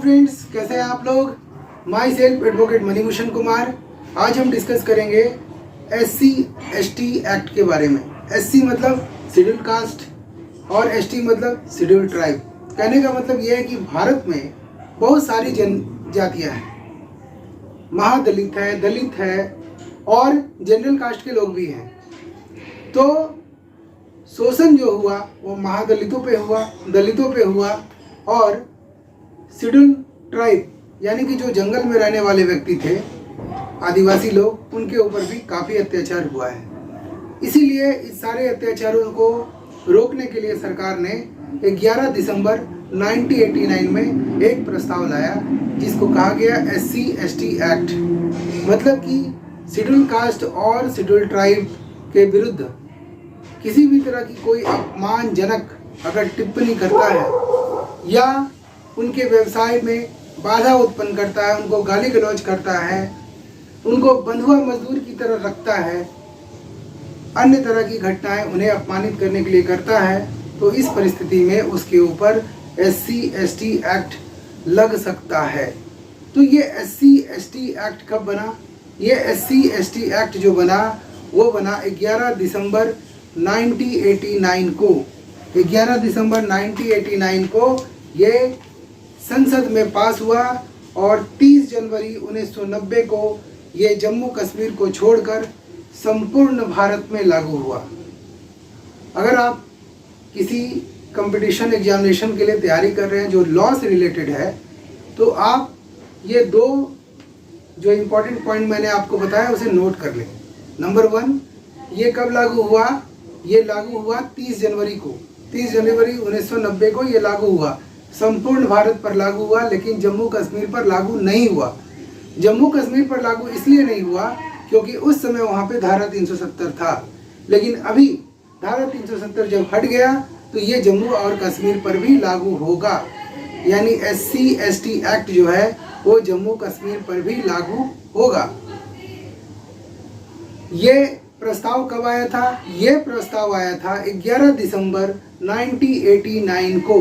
Friends, कैसे हैं आप लोग। My self advocate Manibhushan Kumar. आज हम डिस्कस करेंगे SC ST एक्ट के बारे में। SC मतलब शेड्यूल कास्ट और ST मतलब शेड्यूल ट्राइब। कहने का मतलब यह है कि भारत में बहुत सारी जनजातियां हैं। महादलित है, दलित है और जनरल कास्ट के लोग भी हैं। तो शोषण जो हुआ वो महादलितों पे हुआ, दलितों पे हुआ और शेड्यूल ट्राइब यानी कि जो जंगल में रहने वाले व्यक्ति थे, आदिवासी लोग, उनके ऊपर भी काफ़ी अत्याचार हुआ है। इसीलिए इस सारे अत्याचारों को रोकने के लिए सरकार ने 11 दिसंबर 1989 में एक प्रस्ताव लाया जिसको कहा गया SC ST एक्ट। मतलब कि शेड्यूल कास्ट और शेड्यूल ट्राइब के विरुद्ध किसी भी तरह की कोई अपमानजनक अगर टिप्पणी करता है या उनके व्यवसाय में बाधा उत्पन्न करता है, उनको गाली गलौज करता है, उनको बंधुआ मजदूर की तरह रखता है, अन्य तरह की घटनाएं उन्हें अपमानित करने के लिए करता है, तो इस परिस्थिति में उसके ऊपर SC ST एक्ट लग सकता है। तो ये SC ST एक्ट कब बना? ये SC ST एक्ट जो बना वो बना 11 दिसंबर 1989 को। 11 दिसंबर 1989 को ये संसद में पास हुआ और 30 जनवरी 1990 को ये जम्मू कश्मीर को छोड़कर संपूर्ण भारत में लागू हुआ। अगर आप किसी कंपटीशन एग्जामिनेशन के लिए तैयारी कर रहे हैं जो लॉ से रिलेटेड है, तो आप ये दो जो इम्पोर्टेंट पॉइंट मैंने आपको बताया उसे नोट कर लें। नंबर 1, ये कब लागू हुआ? ये लागू हुआ 30 जनवरी को। 30 जनवरी 1990 को ये लागू हुआ। संपूर्ण भारत पर लागू हुआ, लेकिन जम्मू कश्मीर पर लागू नहीं हुआ। जम्मू कश्मीर पर लागू इसलिए नहीं हुआ क्योंकि उस समय वहाँ पे धारा 370 था। लेकिन अभी धारा 370 जब हट गया तो ये जम्मू और कश्मीर पर भी लागू होगा। यानी SC ST एक्ट जो है वो जम्मू कश्मीर पर भी लागू होगा। ये प्रस्ताव कब आया था? ये प्रस्ताव आया था 11 दिसंबर 1989 को।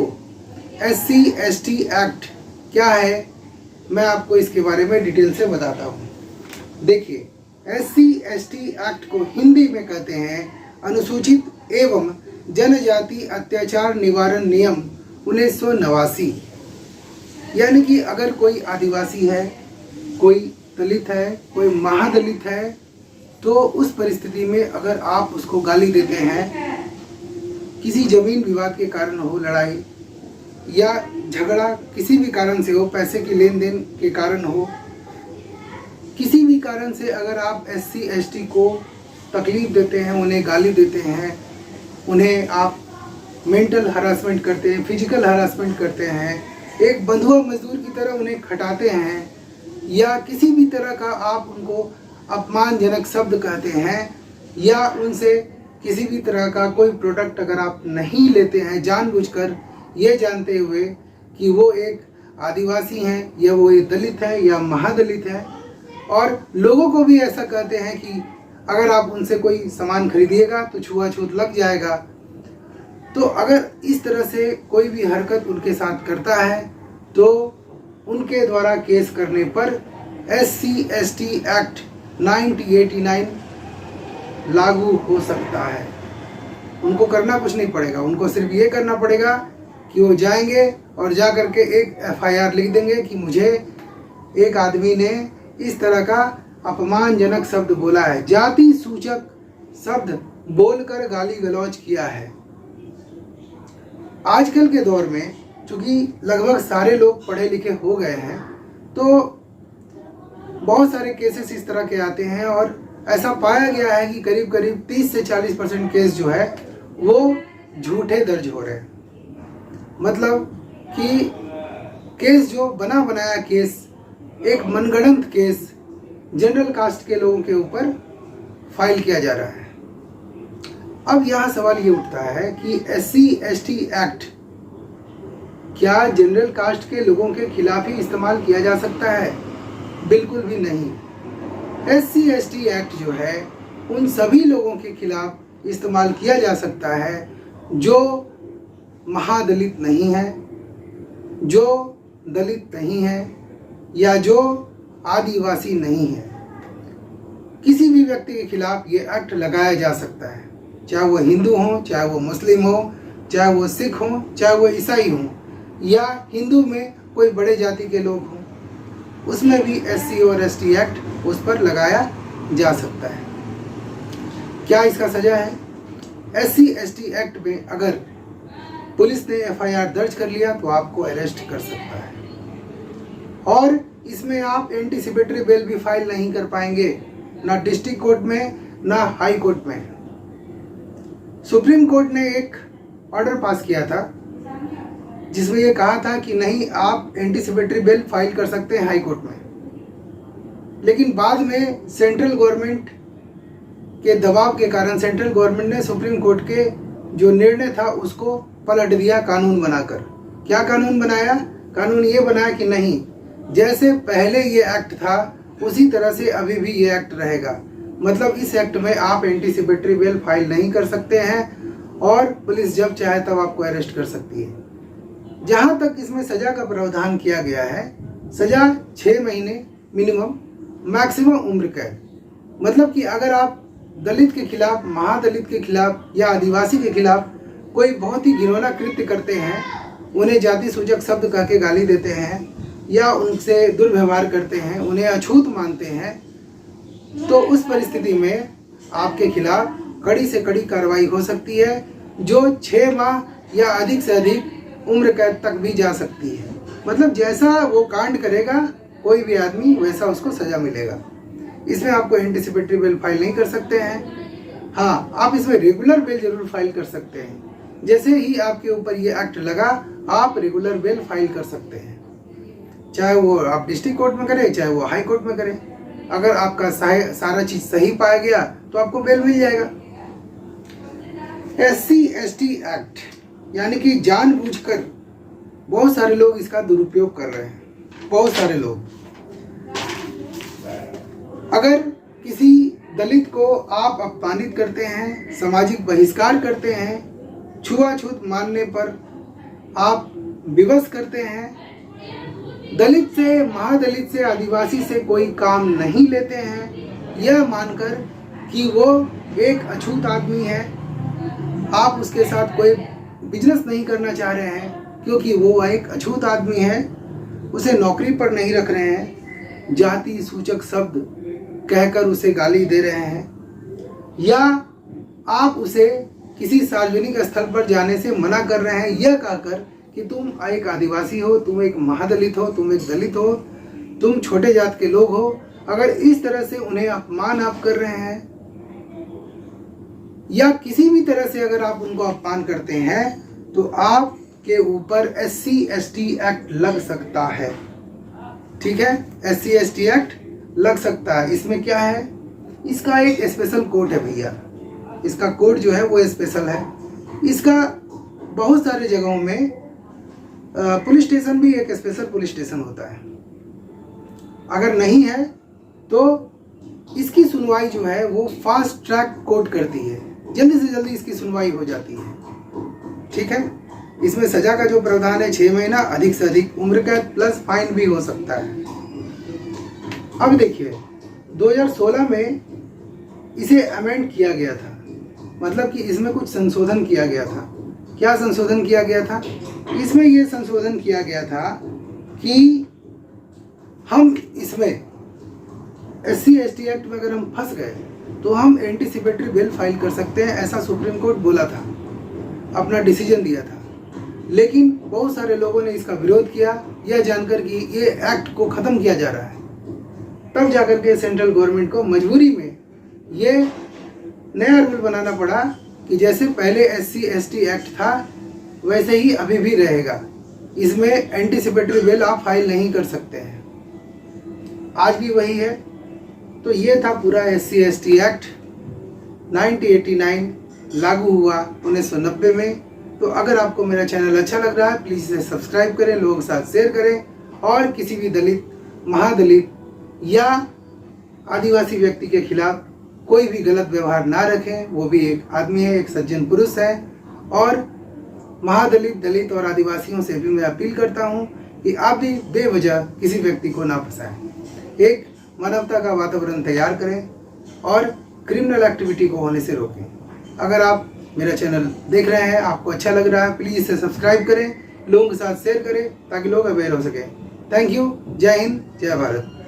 SC ST एक्ट क्या है, मैं आपको इसके बारे में डिटेल से बताता हूँ। देखिए, SC ST एक्ट को हिंदी में कहते हैं अनुसूचित एवं जनजाति अत्याचार निवारण नियम 1989। यानी कि अगर कोई आदिवासी है, कोई दलित है, कोई महादलित है, तो उस परिस्थिति में अगर आप उसको गाली देते हैं, किसी जमीन विवाद के कारण हो, लड़ाई या झगड़ा किसी भी कारण से हो, पैसे की लेन देन के कारण हो, किसी भी कारण से अगर आप SC ST को तकलीफ देते हैं, उन्हें गाली देते हैं, उन्हें आप मेंटल हरासमेंट करते हैं, फिजिकल हरासमेंट करते हैं, एक बंधुआ मजदूर की तरह उन्हें खटाते हैं, या किसी भी तरह का आप उनको अपमानजनक शब्द कहते हैं, या उनसे किसी भी तरह का कोई प्रोडक्ट अगर आप नहीं लेते हैं जानबूझकर, ये जानते हुए कि वो एक आदिवासी हैं या वो एक दलित है या महादलित है, और लोगों को भी ऐसा कहते हैं कि अगर आप उनसे कोई सामान खरीदिएगा तो छुआछूत लग जाएगा, तो अगर इस तरह से कोई भी हरकत उनके साथ करता है तो उनके द्वारा केस करने पर SC ST एक्ट 1989 लागू हो सकता है। उनको करना कुछ नहीं पड़ेगा, उनको सिर्फ ये करना पड़ेगा कि वो जाएंगे और जा करके एक FIR लिख देंगे कि मुझे एक आदमी ने इस तरह का अपमानजनक शब्द बोला है, जाति सूचक शब्द बोलकर गाली गलौज किया है। आजकल के दौर में चूँकि लगभग सारे लोग पढ़े लिखे हो गए हैं, तो बहुत सारे केसेस इस तरह के आते हैं और ऐसा पाया गया है कि करीब करीब 30 से 40% केस जो है वो झूठे दर्ज हो रहे हैं। मतलब कि केस जो बना बनाया केस, एक मनगढ़ंत केस जनरल कास्ट के लोगों के ऊपर फाइल किया जा रहा है। अब यहाँ सवाल ये उठता है कि SC ST एक्ट क्या जनरल कास्ट के लोगों के खिलाफ ही इस्तेमाल किया जा सकता है? बिल्कुल भी नहीं। SC ST एक्ट जो है उन सभी लोगों के खिलाफ इस्तेमाल किया जा सकता है जो महादलित नहीं है, जो दलित नहीं है या जो आदिवासी नहीं है, किसी भी व्यक्ति के खिलाफ ये एक्ट लगाया जा सकता है, चाहे वो हिंदू हो, चाहे वो मुस्लिम हो, चाहे वो सिख हो, चाहे वो ईसाई हो, या हिंदू में कोई बड़े जाति के लोग हों, उसमें भी SC और ST एक्ट उस पर लगाया जा सकता है। क्या इसका सज़ा है? SC ST एक्ट में अगर पुलिस ने FIR दर्ज कर लिया तो आपको अरेस्ट कर सकता है, और इसमें आप एंटीसिपेटरी बेल भी फाइल नहीं कर पाएंगे, ना डिस्ट्रिक्ट कोर्ट में ना हाई कोर्ट में। सुप्रीम कोर्ट ने एक ऑर्डर पास किया था जिसमें ये कहा था कि नहीं, आप एंटीसिपेटरी बेल फाइल कर सकते हैं हाई कोर्ट में, लेकिन बाद में सेंट्रल गवर्नमेंट के दबाव के कारण सेंट्रल गवर्नमेंट ने सुप्रीम कोर्ट के जो निर्णय था उसको पलट दिया कानून बनाकर। क्या कानून बनाया? कानून ये बनाया कि नहीं, जैसे पहले ये एक्ट था उसी तरह से अभी भी ये एक्ट रहेगा। मतलब इस एक्ट में आप एंटीसिपेटरी बेल फाइल नहीं कर सकते हैं और पुलिस जब चाहे तब आपको अरेस्ट कर सकती है। जहाँ तक इसमें सज़ा का प्रावधान किया गया है, सज़ा 6 महीने मिनिमम, मैक्सिमम उम्र कैद। मतलब कि अगर आप दलित के खिलाफ, महादलित के खिलाफ या आदिवासी के खिलाफ कोई बहुत ही घिनौना कृत्य करते हैं, उन्हें जाति सूचक शब्द कह के गाली देते हैं या उनसे दुर्व्यवहार करते हैं, उन्हें अछूत मानते हैं, तो उस परिस्थिति में आपके खिलाफ कड़ी से कड़ी कार्रवाई हो सकती है, जो 6 माह या अधिक से अधिक उम्र कैद तक भी जा सकती है। मतलब जैसा वो कांड करेगा कोई भी आदमी, वैसा उसको सज़ा मिलेगा। इसमें आपको एंटीसिपेटरी बेल फाइल नहीं कर सकते हैं। हाँ, आप इसमें रेगुलर बेल जरूर फाइल कर सकते हैं। जैसे ही आपके ऊपर ये एक्ट लगा, आप रेगुलर बेल फाइल कर सकते हैं, चाहे वो आप डिस्ट्रिक्ट कोर्ट में करें, चाहे वो हाई कोर्ट में करें। अगर आपका सारा चीज़ सही पाया गया तो आपको बेल मिल जाएगा। SC ST एक्ट, यानी कि जानबूझकर बहुत सारे लोग इसका दुरुपयोग कर रहे हैं, बहुत सारे लोग। अगर किसी दलित को आप अपमानित करते हैं, सामाजिक बहिष्कार करते हैं, छुआछूत मानने पर आप विवश करते हैं, दलित से, महादलित से, आदिवासी से कोई काम नहीं लेते हैं, यह मानकर कि वो एक अछूत आदमी है, आप उसके साथ कोई बिजनेस नहीं करना चाह रहे हैं क्योंकि वो एक अछूत आदमी है, उसे नौकरी पर नहीं रख रहे हैं, जाति सूचक शब्द कहकर उसे गाली दे रहे हैं, या आप उसे किसी सार्वजनिक स्थल पर जाने से मना कर रहे हैं यह कहकर कि तुम एक आदिवासी हो, तुम एक महादलित हो, तुम एक दलित हो, तुम छोटे जात के लोग हो। अगर इस तरह से उन्हें अपमान आप कर रहे हैं या किसी भी तरह से अगर आप उनको अपमान करते हैं तो आपके ऊपर SC ST एक्ट लग सकता है। ठीक है, SC ST एक्ट लग सकता है। इसमें क्या है, इसका एक स्पेशल कोड है भैया, इसका कोड जो है वो स्पेशल है। इसका बहुत सारे जगहों में पुलिस स्टेशन भी एक स्पेशल पुलिस स्टेशन होता है। अगर नहीं है तो इसकी सुनवाई जो है वो फास्ट ट्रैक कोर्ट करती है, जल्दी से जल्दी इसकी सुनवाई हो जाती है। ठीक है, इसमें सजा का जो प्रावधान है 6 महीना, अधिक से अधिक उम्र कैद प्लस फाइन भी हो सकता है। अब देखिए 2016 में इसे अमेंड किया गया था, मतलब कि इसमें कुछ संशोधन किया गया था। क्या संशोधन किया गया था? इसमें ये संशोधन किया गया था कि हम इसमें SC ST एक्ट में अगर हम फंस गए तो हम एंटीसिपेटरी बेल फाइल कर सकते हैं, ऐसा सुप्रीम कोर्ट बोला था, अपना डिसीजन दिया था। लेकिन बहुत सारे लोगों ने इसका विरोध किया, यह जानकर कि ये एक्ट को ख़त्म किया जा रहा है। तब जाकर के सेंट्रल गवर्नमेंट को मजबूरी में ये नया रूल बनाना पड़ा कि जैसे पहले SC ST एक्ट था वैसे ही अभी भी रहेगा, इसमें एंटीसिपेटरी बेल आप फाइल नहीं कर सकते हैं। आज भी वही है। तो ये था पूरा SC ST एक्ट 1989 लागू हुआ 1990 में। तो अगर आपको मेरा चैनल अच्छा लग रहा है प्लीज़ इसे सब्सक्राइब करें, लोगों के साथ शेयर करें, और किसी भी दलित, महादलित या आदिवासी व्यक्ति के खिलाफ कोई भी गलत व्यवहार ना रखें। वो भी एक आदमी है, एक सज्जन पुरुष है, और महादलित, दलित और आदिवासियों से भी मैं अपील करता हूं कि आप भी बेवजह किसी व्यक्ति को ना फंसाएं। एक मानवता का वातावरण तैयार करें और क्रिमिनल एक्टिविटी को होने से रोकें। अगर आप मेरा चैनल देख रहे हैं, आपको अच्छा लग रहा है, प्लीज़ इसे सब्सक्राइब करें, लोगों के साथ शेयर करें ताकि लोग अवेयर हो सकें। Thank you. जय हिंद, जय भारत।